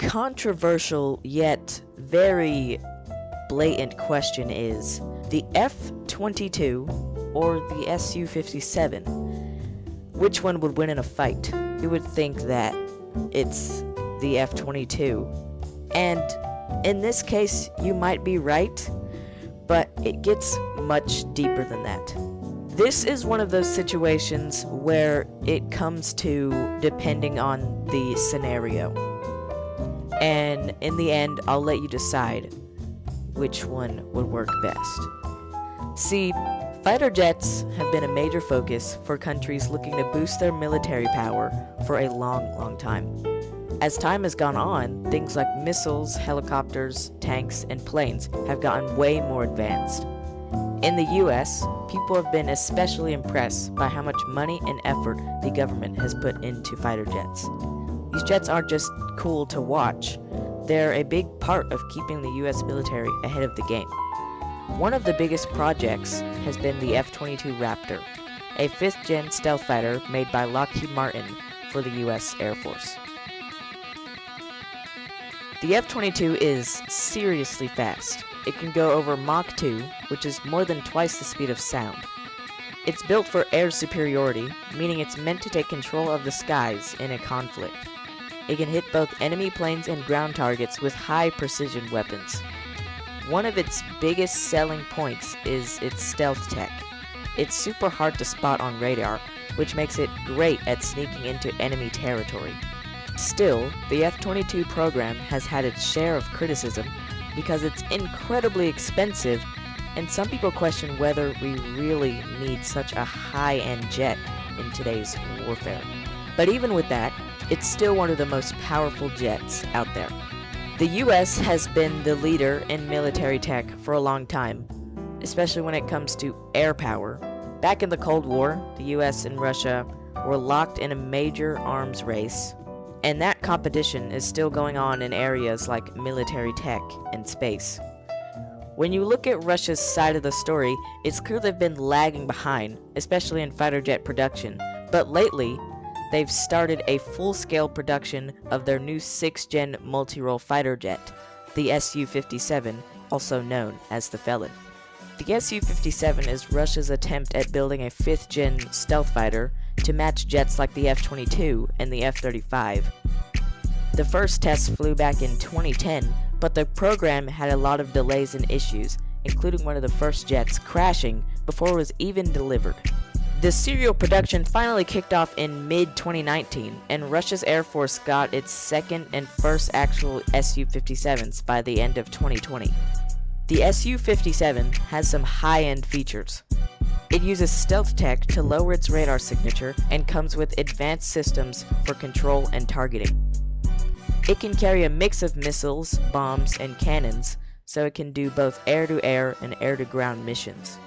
controversial yet very blatant question is, the F-22 or the Su-57? Which one would win in a fight? You would think that it's the F-22. And in this case, you might be right, but it gets much deeper than that. This is one of those situations where it comes to depending on the scenario. And in the end, I'll let you decide which one would work best. See, fighter jets have been a major focus for countries looking to boost their military power for a long time. As time has gone on, things like missiles, helicopters, tanks, and planes have gotten way more advanced. In the US, people have been especially impressed by how much money and effort the government has put into fighter jets. These jets aren't just cool to watch, they're a big part of keeping the US military ahead of the game. One of the biggest projects has been the F-22 Raptor, a 5th-gen stealth fighter made by Lockheed Martin for the US Air Force. The F-22 is seriously fast. It can go over Mach 2, which is more than twice the speed of sound. It's built for air superiority, meaning it's meant to take control of the skies in a conflict. It can hit both enemy planes and ground targets with high-precision weapons. One of its biggest selling points is its stealth tech. It's super hard to spot on radar, which makes it great at sneaking into enemy territory. Still, the F-22 program has had its share of criticism because it's incredibly expensive, and some people question whether we really need such a high-end jet in today's warfare. But even with that, it's still one of the most powerful jets out there. The US has been the leader in military tech for a long time, especially when it comes to air power. Back in the Cold War, the US and Russia were locked in a major arms race, and that competition is still going on in areas like military tech and space. When you look at Russia's side of the story, it's clear they've been lagging behind, especially in fighter jet production, but lately, they've started a full-scale production of their new 6th-gen multi-role fighter jet, the Su-57, also known as the Felon. The Su-57 is Russia's attempt at building a 5th-gen stealth fighter to match jets like the F-22 and the F-35. The first tests flew back in 2010, but the program had a lot of delays and issues, including one of the first jets crashing before it was even delivered. The serial production finally kicked off in mid-2019, and Russia's Air Force got its second and first actual Su-57s by the end of 2020. The Su-57 has some high-end features. It uses stealth tech to lower its radar signature and comes with advanced systems for control and targeting. It can carry a mix of missiles, bombs, and cannons, so it can do both air-to-air and air-to-ground missions.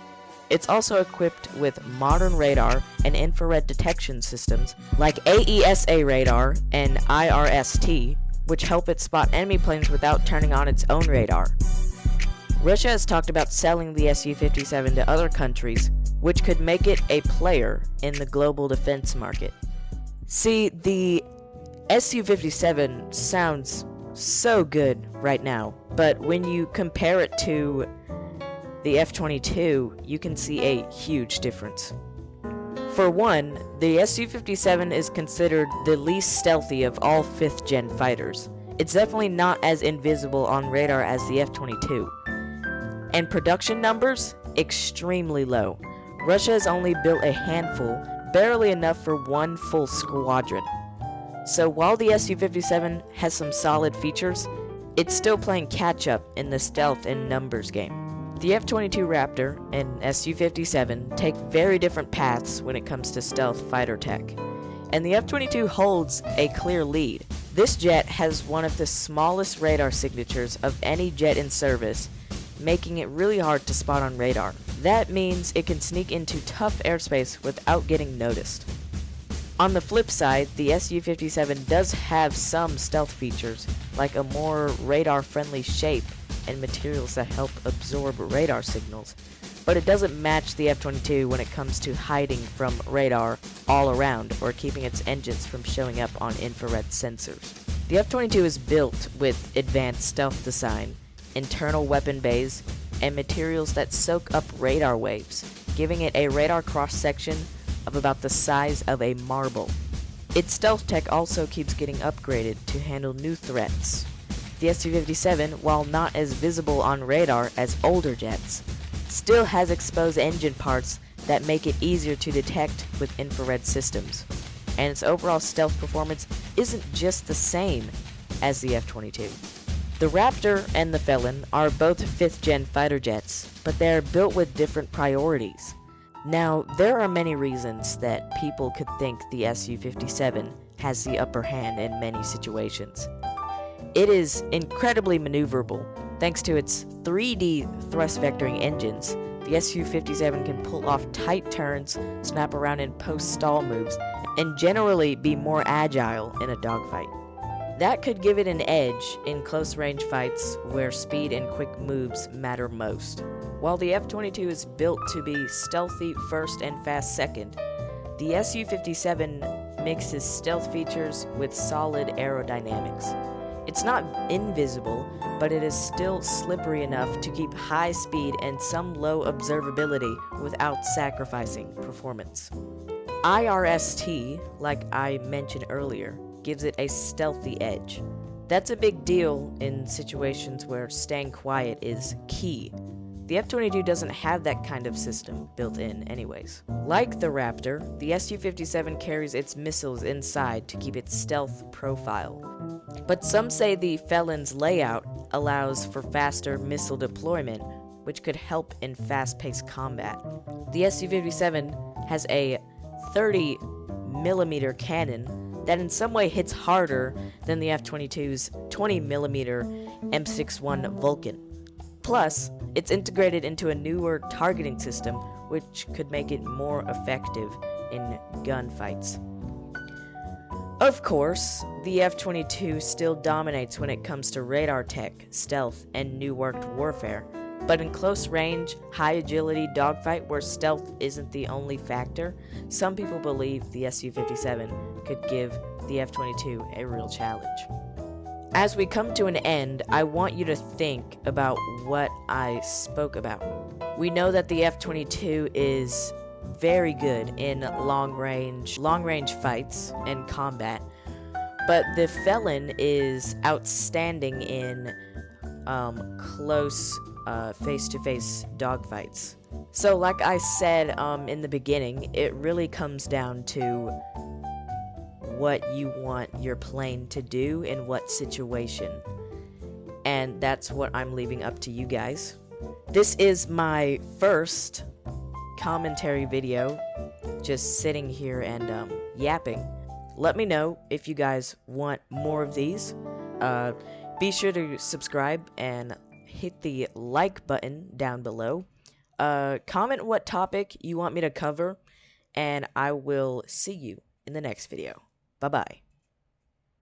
It's also equipped with modern radar and infrared detection systems like AESA radar and IRST, which help it spot enemy planes without turning on its own radar. Russia has talked about selling the Su-57 to other countries, which could make it a player in the global defense market. See, the Su-57 sounds so good right now, but when you compare it to the F-22, you can see a huge difference. For one, the Su-57 is considered the least stealthy of all 5th-gen fighters. It's definitely not as invisible on radar as the F-22. And production numbers? Extremely low. Russia has only built a handful, barely enough for one full squadron. So while the Su-57 has some solid features, it's still playing catch-up in the stealth and numbers game. The F-22 Raptor and Su-57 take very different paths when it comes to stealth fighter tech, and the F-22 holds a clear lead. This jet has one of the smallest radar signatures of any jet in service, making it really hard to spot on radar. That means it can sneak into tough airspace without getting noticed. On the flip side, the Su-57 does have some stealth features, like a more radar-friendly shape and materials that help absorb radar signals, but it doesn't match the F-22 when it comes to hiding from radar all around or keeping its engines from showing up on infrared sensors. The F-22 is built with advanced stealth design, internal weapon bays, and materials that soak up radar waves, giving it a radar cross-section of about the size of a marble. Its stealth tech also keeps getting upgraded to handle new threats. The Su-57, while not as visible on radar as older jets, still has exposed engine parts that make it easier to detect with infrared systems, and its overall stealth performance isn't just the same as the F-22. The Raptor and the Felon are both 5th-gen fighter jets, but they are built with different priorities. Now, there are many reasons that people could think the Su-57 has the upper hand in many situations. It is incredibly maneuverable. Thanks to its 3D thrust vectoring engines, the Su-57 can pull off tight turns, snap around in post-stall moves, and generally be more agile in a dogfight. That could give it an edge in close-range fights where speed and quick moves matter most. While the F-22 is built to be stealthy first and fast second, the Su-57 mixes stealth features with solid aerodynamics. It's not invisible, but it is still slippery enough to keep high speed and some low observability without sacrificing performance. IRST, like I mentioned earlier, gives it a stealthy edge. That's a big deal in situations where staying quiet is key. The F-22 doesn't have that kind of system built in anyways. Like the Raptor, the Su-57 carries its missiles inside to keep its stealth profile. But some say the Felon's layout allows for faster missile deployment, which could help in fast-paced combat. The Su-57 has a 30mm cannon that in some way hits harder than the F-22's 20mm M61 Vulcan. Plus, it's integrated into a newer targeting system, which could make it more effective in gunfights. Of course, the F-22 still dominates when it comes to radar tech, stealth, and new worked warfare, but in close range, high agility dogfight where stealth isn't the only factor, some people believe the Su-57 could give the F-22 a real challenge. As we come to an end, I want you to think about what I spoke about. We know that the F-22 is very good in long range fights and combat, but the Felon is outstanding in close face-to-face dogfights. So like I said in the beginning, it really comes down to what you want your plane to do in what situation. And that's what I'm leaving up to you guys. This is my first commentary video, just sitting here and yapping. Let me know if you guys want more of these. Be sure to subscribe and hit the like button down below. Comment what topic you want me to cover, and I will see you in the next video. Bye-bye.